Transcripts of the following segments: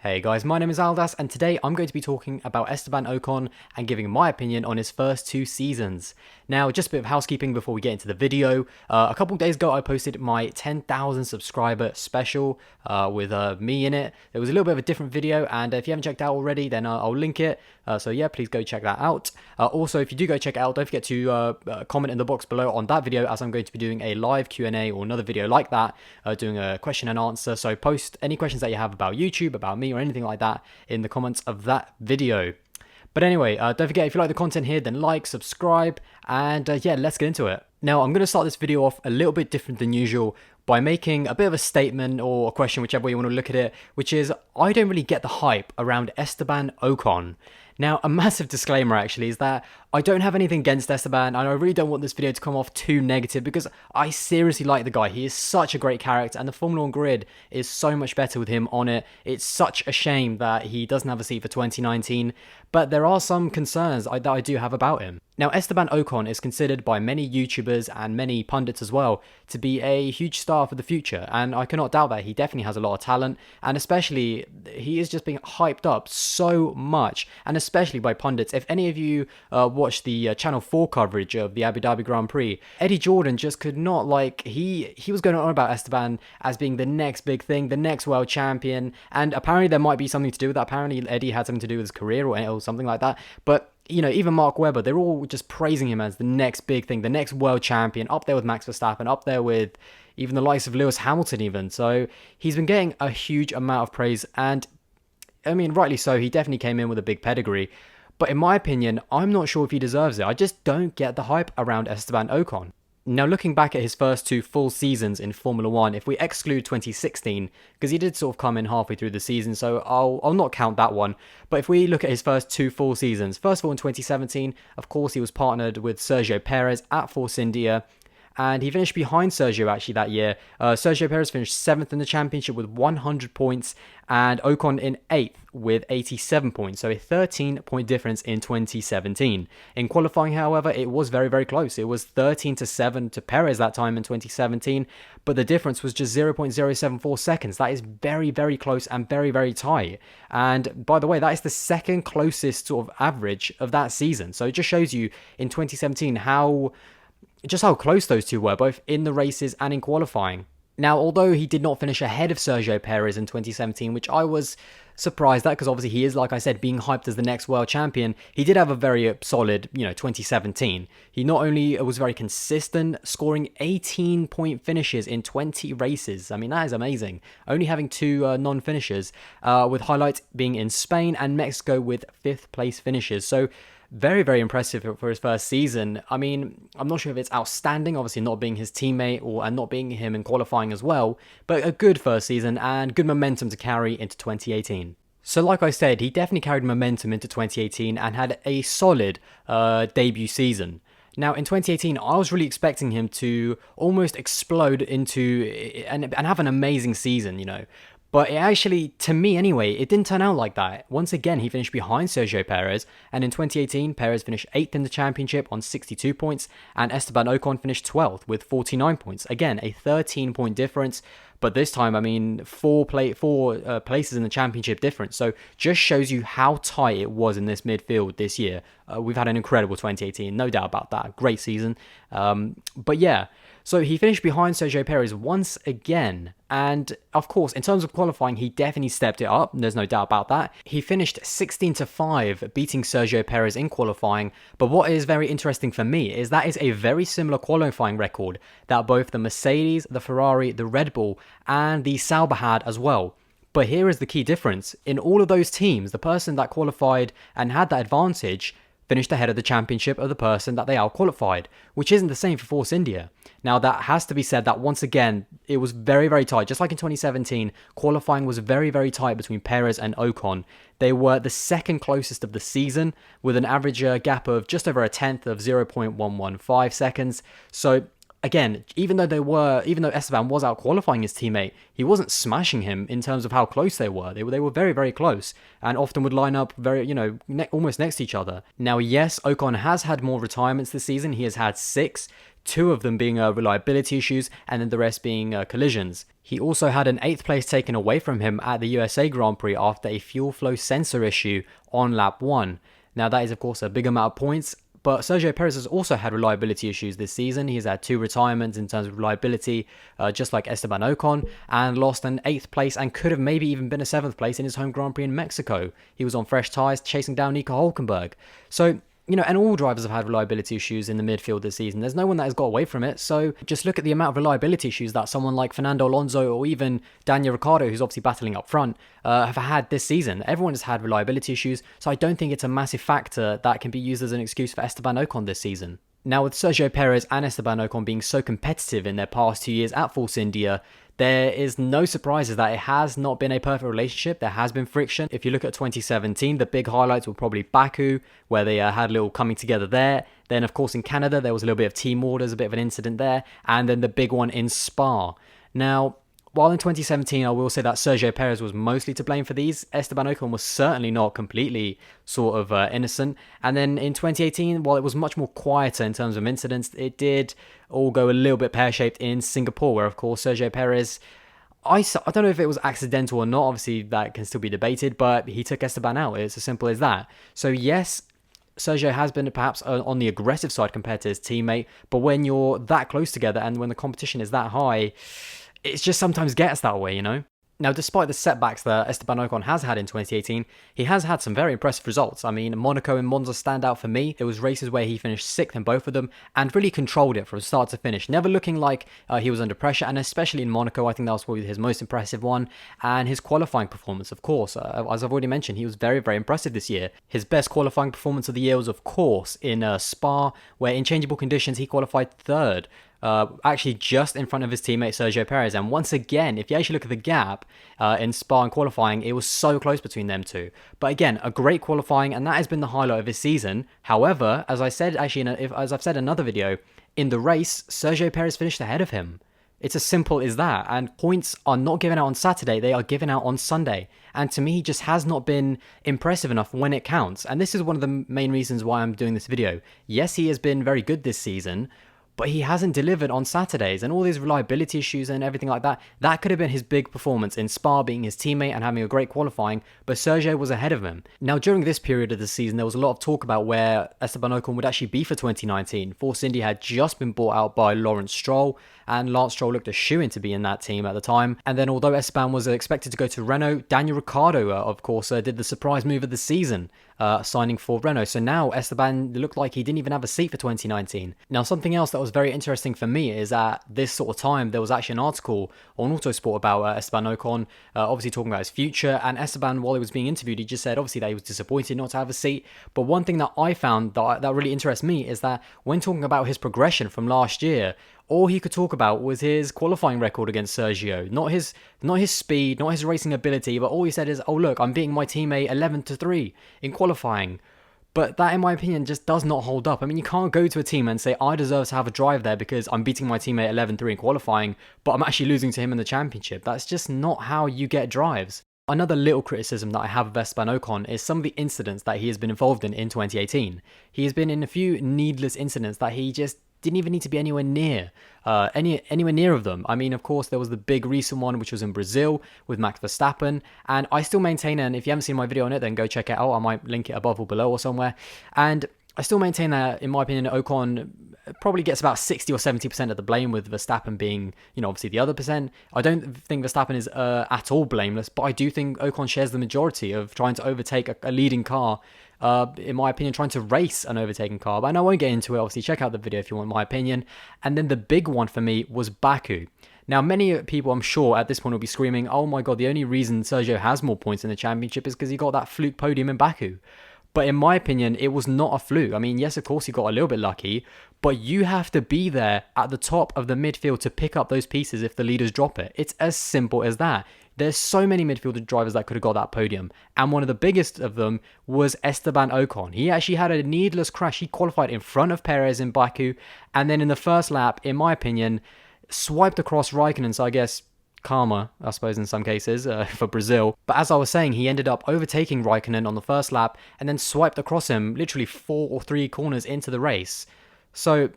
Hey guys, my name is Aldas, and today I'm going to be talking about Esteban Ocon and giving my opinion on his first two seasons. Now, just a bit of housekeeping before we get into the video. A couple days ago, I posted my 10,000 subscriber special with me in it. It was a little bit of a different video, and if you haven't checked it out already, then I'll link it. So yeah, please go check that out. Also, if you do go check it out, don't forget to comment in the box below on that video, as I'm going to be doing a live Q&A or another video like that, doing a question and answer. So post any questions that you have about YouTube, about me, or anything like that in the comments of that video. But anyway, don't forget, if you like the content here, then like, subscribe, and yeah, let's get into it. Now, I'm going to start this video off a little bit different than usual by making a bit of a statement or a question, whichever way you want to look at it, which is, I don't really get the hype around Esteban Ocon. Now, a massive disclaimer actually is that I don't have anything against Esteban, and I really don't want this video to come off too negative because I seriously like the guy. He is such a great character, and the Formula 1 grid is so much better with him on it. It's such a shame that he doesn't have a seat for 2019, but there are some concerns that I do have about him. Now, Esteban Ocon is considered by many YouTubers and many pundits as well to be a huge star for the future, and I cannot doubt that. He definitely has a lot of talent, and especially he is just being hyped up so much, and especially by pundits. If any of you watched the Channel 4 coverage of the Abu Dhabi Grand Prix, Eddie Jordan just could not, he was going on about Esteban as being the next big thing, the next world champion, and apparently there might be something to do with that. Apparently Eddie had something to do with his career or something like that, but you know, even Mark Webber, they're all just praising him as the next big thing, the next world champion, up there with Max Verstappen, up there with even the likes of Lewis Hamilton even. So he's been getting a huge amount of praise, and I mean, rightly so. He definitely came in with a big pedigree, but in my opinion, I'm not sure if he deserves it. I just don't get the hype around Esteban Ocon. Now, looking back at his first two full seasons in Formula 1, if we exclude 2016, because he did sort of come in halfway through the season, so I'll not count that one. But if we look at his first two full seasons, first of all in 2017, of course he was partnered with Sergio Perez at Force India, and he finished behind Sergio actually that year. Sergio Perez finished 7th in the championship with 100 points, and Ocon in 8th with 87 points, so a 13-point difference in 2017. In qualifying, however, it was very, very close. It was 13-7 to Perez that time in 2017, but the difference was just 0.074 seconds. That is very, very close and very, very tight. And by the way, that is the second closest sort of average of that season. So it just shows you in 2017 how close those two were, both in the races and in qualifying. Now, although he did not finish ahead of Sergio Perez in 2017, which I was surprised at, because obviously he is, like I said, being hyped as the next world champion, he did have a very solid, 2017. He not only was very consistent, scoring 18-point finishes in 20 races. I mean, that is amazing. Only having two non-finishers, with highlights being in Spain and Mexico with 5th place finishes. So very, very impressive for his first season. I mean, I'm not sure if it's outstanding, obviously not being his teammate and not being him in qualifying as well, but a good first season and good momentum to carry into 2018. So like I said, he definitely carried momentum into 2018 and had a solid debut season. Now, in 2018, I was really expecting him to almost explode into and have an amazing season, But it actually, to me anyway, it didn't turn out like that. Once again, he finished behind Sergio Perez, and in 2018, Perez finished 8th in the championship on 62 points, and Esteban Ocon finished 12th with 49 points. Again, a 13-point difference, but this time, I mean, four places in the championship difference. So just shows you how tight it was in this midfield this year. We've had an incredible 2018, no doubt about that. Great season. But yeah. So he finished behind Sergio Perez once again, and of course, in terms of qualifying, he definitely stepped it up, there's no doubt about that. He finished 16-5, beating Sergio Perez in qualifying, but what is very interesting for me is that is a very similar qualifying record that both the Mercedes, the Ferrari, the Red Bull, and the Sauber had as well. But here is the key difference. In all of those teams, the person that qualified and had that advantage finished ahead of the championship of the person that they out-qualified, which isn't the same for Force India. Now, that has to be said that once again, it was very, very tight. Just like in 2017, qualifying was very, very tight between Perez and Ocon. They were the second closest of the season, with an average gap of just over a tenth of 0.115 seconds. So again, even though Esteban was out qualifying his teammate, he wasn't smashing him in terms of how close they were. They were very, very close, and often would line up very, almost next to each other. Now, yes, Ocon has had more retirements this season. He has had 6. 2 of them being reliability issues and then the rest being collisions. He also had an 8th place taken away from him at the USA Grand Prix after a fuel flow sensor issue on lap 1. Now that is of course a big amount of points, but Sergio Perez has also had reliability issues this season. He's had 2 retirements in terms of reliability, just like Esteban Ocon, and lost an 8th place and could have maybe even been a 7th place in his home Grand Prix in Mexico. He was on fresh tyres chasing down Nico Hülkenberg. So, and all drivers have had reliability issues in the midfield this season. There's no one that has got away from it. So just look at the amount of reliability issues that someone like Fernando Alonso or even Daniel Ricciardo, who's obviously battling up front, have had this season. Everyone has had reliability issues. So I don't think it's a massive factor that can be used as an excuse for Esteban Ocon this season. Now, with Sergio Perez and Esteban Ocon being so competitive in their past 2 years at Force India, there is no surprises that it has not been a perfect relationship. There has been friction. If you look at 2017, the big highlights were probably Baku, where they had a little coming together there. Then, of course, in Canada, there was a little bit of team orders, a bit of an incident there. And then the big one in Spa. Now, while in 2017, I will say that Sergio Perez was mostly to blame for these, Esteban Ocon was certainly not completely sort of innocent. And then in 2018, while it was much more quieter in terms of incidents, it did all go a little bit pear-shaped in Singapore, where, of course, Sergio Perez, I don't know if it was accidental or not. Obviously, that can still be debated, but he took Esteban out. It's as simple as that. So, yes, Sergio has been perhaps on the aggressive side compared to his teammate, but when you're that close together and when the competition is that high, it just sometimes gets that way. Now, despite the setbacks that Esteban Ocon has had in 2018, he has had some very impressive results. I mean, Monaco and Monza stand out for me. It was races where he finished 6th in both of them and really controlled it from start to finish, never looking like he was under pressure. And especially in Monaco, I think that was probably his most impressive one. And his qualifying performance, of course, as I've already mentioned, he was very, very impressive this year. His best qualifying performance of the year was, of course, in Spa, where in changeable conditions he qualified 3rd. Actually just in front of his teammate Sergio Perez. And once again, if you actually look at the gap in Spa and qualifying, it was so close between them two. But again, a great qualifying, and that has been the highlight of his season. However, as I said, actually, as I've said in another video, in the race, Sergio Perez finished ahead of him. It's as simple as that. And points are not given out on Saturday, they are given out on Sunday. And to me, he just has not been impressive enough when it counts. And this is one of the main reasons why I'm doing this video. Yes, he has been very good this season, but he hasn't delivered on Saturdays, and all these reliability issues and everything like that. That could have been his big performance in Spa, being his teammate and having a great qualifying, but Sergio was ahead of him. Now, during this period of the season, there was a lot of talk about where Esteban Ocon would actually be for 2019. Force India had just been bought out by Lawrence Stroll, and Lance Stroll looked a shoo-in to be in that team at the time. And then although Esteban was expected to go to Renault, Daniel Ricciardo, of course, did the surprise move of the season, signing for Renault. So now Esteban looked like he didn't even have a seat for 2019. Now, something else that was very interesting for me is at this sort of time, there was actually an article on Autosport about Esteban Ocon, obviously talking about his future. And Esteban, while he was being interviewed, he just said obviously that he was disappointed not to have a seat. But one thing that I found that really interests me is that when talking about his progression from last year, all he could talk about was his qualifying record against Sergio, not his speed, not his racing ability, but all he said is, oh look, I'm beating my teammate 11-3 in qualifying. But that, in my opinion, just does not hold up. I mean, you can't go to a team and say, I deserve to have a drive there because I'm beating my teammate 11-3 in qualifying, but I'm actually losing to him in the championship. That's just not how you get drives. Another little criticism that I have of Esteban Ocon is some of the incidents that he has been involved in 2018. He has been in a few needless incidents that he just didn't even need to be anywhere near of them. I mean, of course, there was the big recent one, which was in Brazil with Max Verstappen, and I still maintain, and if you haven't seen my video on it, then go check it out. I might link it above or below or somewhere. And I still maintain that, in my opinion, Ocon probably gets about 60 or 70% of the blame, with Verstappen being, obviously the other percent. I don't think Verstappen is at all blameless, but I do think Ocon shares the majority of trying to overtake a leading car, in my opinion, trying to race an overtaking car. And I won't get into it, obviously, check out the video if you want my opinion. And then the big one for me was Baku. Now, many people, I'm sure, at this point will be screaming, oh my god, the only reason Sergio has more points in the championship is because he got that fluke podium in Baku. But in my opinion, it was not a fluke. I mean, yes, of course, he got a little bit lucky, but you have to be there at the top of the midfield to pick up those pieces if the leaders drop it. It's as simple as that. There's so many midfield drivers that could have got that podium, and one of the biggest of them was Esteban Ocon. He actually had a needless crash. He qualified in front of Perez in Baku, and then in the first lap, in my opinion, swiped across Raikkonen, so I guess karma, I suppose, in some cases, for Brazil. But as I was saying, he ended up overtaking Raikkonen on the first lap and then swiped across him literally 4 or 3 corners into the race. So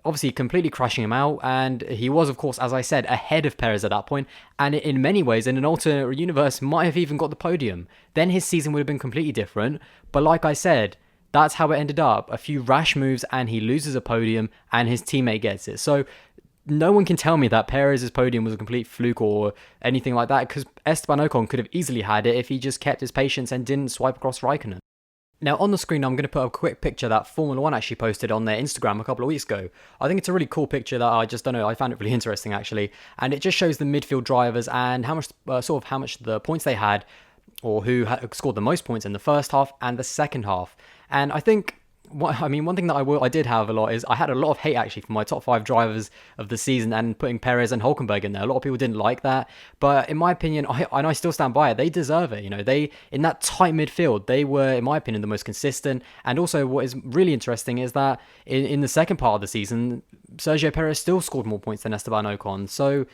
obviously completely crashing him out, and he was, of course, as I said, ahead of Perez at that point, and in many ways, in an alternate universe, might have even got the podium. Then his season would have been completely different, but like I said, that's how it ended up. A few rash moves, and he loses a podium, and his teammate gets it. So no one can tell me that Perez's podium was a complete fluke or anything like that, because Esteban Ocon could have easily had it if he just kept his patience and didn't swipe across Raikkonen. Now on the screen, I'm going to put a quick picture that Formula 1 actually posted on their Instagram a couple of weeks ago. I think it's a really cool picture that I just don't know, I found it really interesting actually. And it just shows the midfield drivers and how much, how much the points they had, or who scored the most points in the first half and the second half. And I think, one thing that I did have a lot is I had a lot of hate actually for my top 5 drivers of the season and putting Perez and Hülkenberg in there. A lot of people didn't like that, but in my opinion, I still stand by it. They deserve it. You know, they, in that tight midfield, they were, in my opinion, the most consistent. And also, what is really interesting is that in the second part of the season, Sergio Perez still scored more points than Esteban Ocon. So,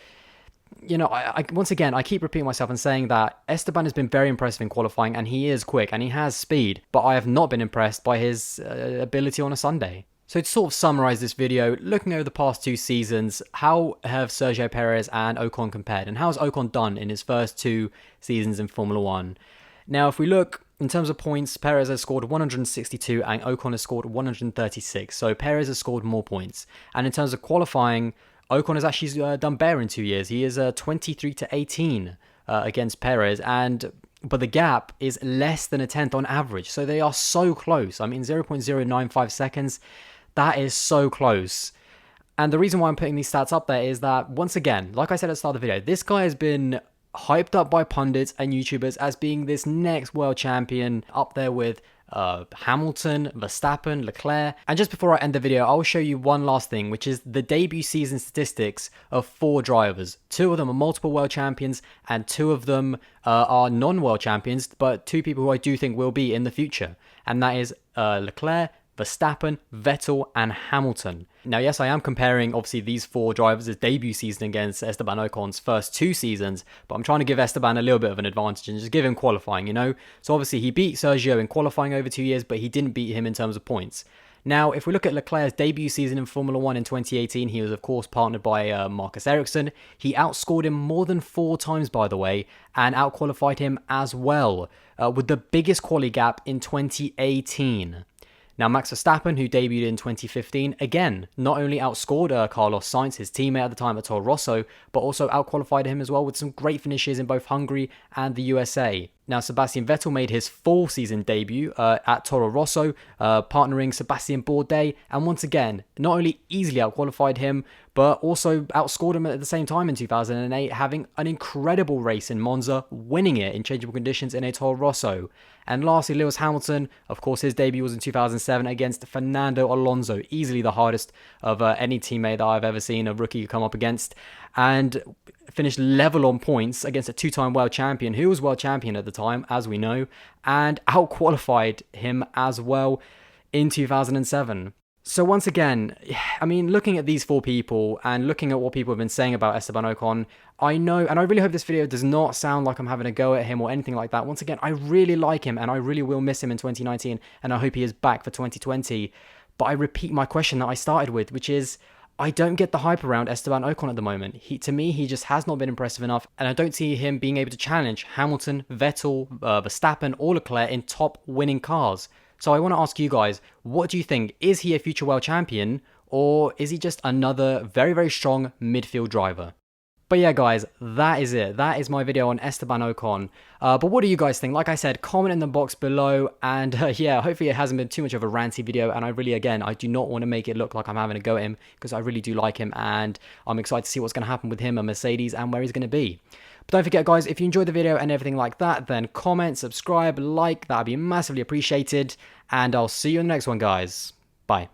you know, once again, I keep repeating myself and saying that Esteban has been very impressive in qualifying, and he is quick and he has speed, but I have not been impressed by his ability on a Sunday. So to sort of summarize this video, looking over the past 2 seasons, how have Sergio Perez and Ocon compared, and how has Ocon done in his first 2 seasons in Formula 1? Now, if we look in terms of points, Perez has scored 162 and Ocon has scored 136. So Perez has scored more points. And in terms of qualifying, Ocon has actually done better in 2 years. He is 23 to 18 against Perez, but the gap is less than a tenth on average. So they are so close. I mean, 0.095 seconds. That is so close. And the reason why I'm putting these stats up there is that, once again, like I said at the start of the video, this guy has been hyped up by pundits and YouTubers as being this next world champion, up there with Hamilton, Verstappen, Leclerc. And just before I end the video, I'll show you one last thing, which is the debut season statistics of 4 drivers. 2 of them are multiple world champions, and 2 of them are non-world champions, but 2 people who I do think will be in the future. And that is Leclerc, Verstappen, Vettel, and Hamilton. Now, yes, I am comparing, obviously, these 4 drivers' debut season against Esteban Ocon's first 2 seasons, but I'm trying to give Esteban a little bit of an advantage and just give him qualifying, you know? So, obviously, he beat Sergio in qualifying over 2 years, but he didn't beat him in terms of points. Now, if we look at Leclerc's debut season in Formula 1 in 2018, he was, of course, partnered by Marcus Ericsson. He outscored him more than 4 times, by the way, and outqualified him as well, with the biggest quali gap in 2018. Now, Max Verstappen, who debuted in 2015, again, not only outscored Carlos Sainz, his teammate at the time at Toro Rosso, but also outqualified him as well with some great finishes in both Hungary and the USA. Now, Sebastian Vettel made his full season debut at Toro Rosso, partnering Sebastian Bourdais, and once again, not only easily outqualified him, but also outscored him at the same time in 2008, having an incredible race in Monza, winning it in changeable conditions in a Toro Rosso. And lastly, Lewis Hamilton, of course, his debut was in 2007 against Fernando Alonso, easily the hardest of any teammate that I've ever seen a rookie come up against, and finished level on points against a 2-time world champion, who was world champion at the time, as we know, and outqualified him as well in 2007. So once again, I mean, looking at these 4 people and looking at what people have been saying about Esteban Ocon, I know, and I really hope this video does not sound like I'm having a go at him or anything like that. Once again, I really like him and I really will miss him in 2019, and I hope he is back for 2020. But I repeat my question that I started with, which is, I don't get the hype around Esteban Ocon at the moment. To me, he just has not been impressive enough, and I don't see him being able to challenge Hamilton, Vettel, Verstappen, or Leclerc in top winning cars. So I want to ask you guys, what do you think? Is he a future world champion, or is he just another very, very strong midfield driver? But yeah, guys, that is it. That is my video on Esteban Ocon. But what do you guys think? Like I said, comment in the box below. And yeah, hopefully it hasn't been too much of a ranty video. And I really, again, I do not want to make it look like I'm having a go at him, because I really do like him. And I'm excited to see what's going to happen with him and Mercedes and where he's going to be. But don't forget, guys, if you enjoyed the video and everything like that, then comment, subscribe, like. That would be massively appreciated. And I'll see you in the next one, guys. Bye.